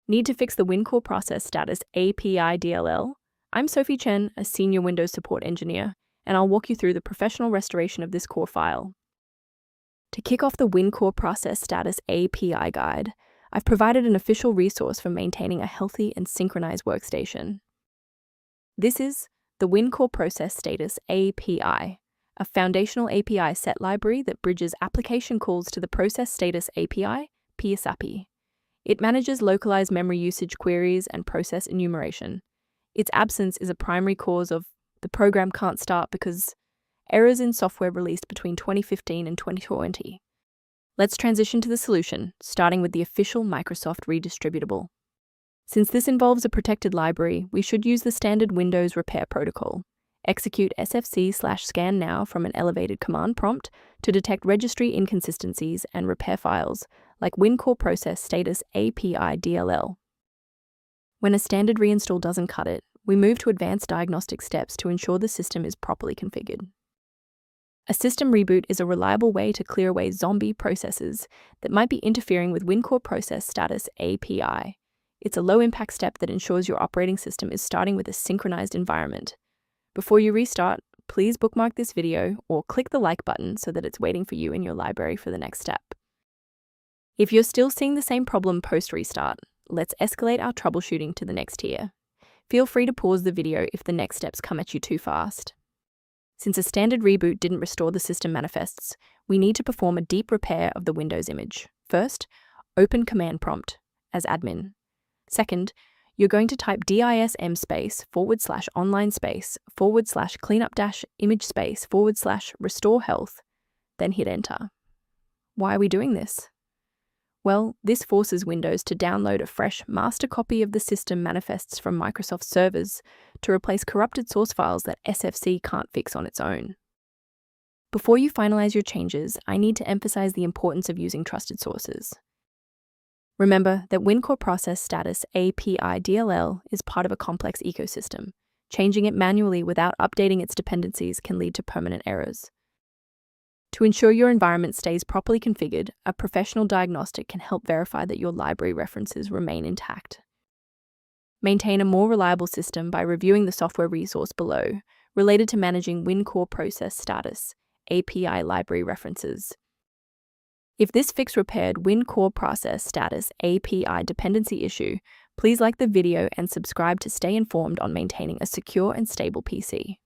Need to fix the Win-core process status API DLL? I'm Sophie Chen, a senior Windows support engineer, and I'll walk you through the professional restoration of this core file. To kick off the Win-core process status API guide, I've provided an official resource for maintaining a healthy and synchronized workstation. This is the Win-core process status API, a foundational API set library that bridges application calls to the process status api-ms-win-core-psapi. It manages localized memory usage queries and process enumeration. Its absence is a primary cause of the program can't start because errors in software released between 2015 and 2020. Let's transition to the solution, starting with the official Microsoft redistributable. Since this involves a protected library, we should use the standard Windows repair protocol. Execute sfc/scannow from an elevated command prompt to detect registry inconsistencies and repair files, like Win-core process status API DLL. When a standard reinstall doesn't cut it, we move to advanced diagnostic steps to ensure the system is properly configured. A system reboot is a reliable way to clear away zombie processes that might be interfering with Win-core process status API. It's a low-impact step that ensures your operating system is starting with a synchronized environment. Before you restart, please bookmark this video or click the like button so that it's waiting for you in your library for the next step. If you're still seeing the same problem post-restart, let's escalate our troubleshooting to the next tier. Feel free to pause the video if the next steps come at you too fast. Since a standard reboot didn't restore the system manifests, we need to perform a deep repair of the Windows image. First, open command prompt as admin. Second, you're going to type dism/online//cleanup-image//restore health, then hit enter. Why are we doing this? Well, this forces Windows to download a fresh master copy of the system manifests from Microsoft servers to replace corrupted source files that SFC can't fix on its own. Before you finalize your changes, I need to emphasize the importance of using trusted sources. Remember that Win-core process status API DLL is part of a complex ecosystem. Changing it manually without updating its dependencies can lead to permanent errors. To ensure your environment stays properly configured, a professional diagnostic can help verify that your library references remain intact. Maintain a more reliable system by reviewing the software resource below, related to managing Win-core process status API library references. If this fix repaired Win-core process status API dependency issue, please like the video and subscribe to stay informed on maintaining a secure and stable PC.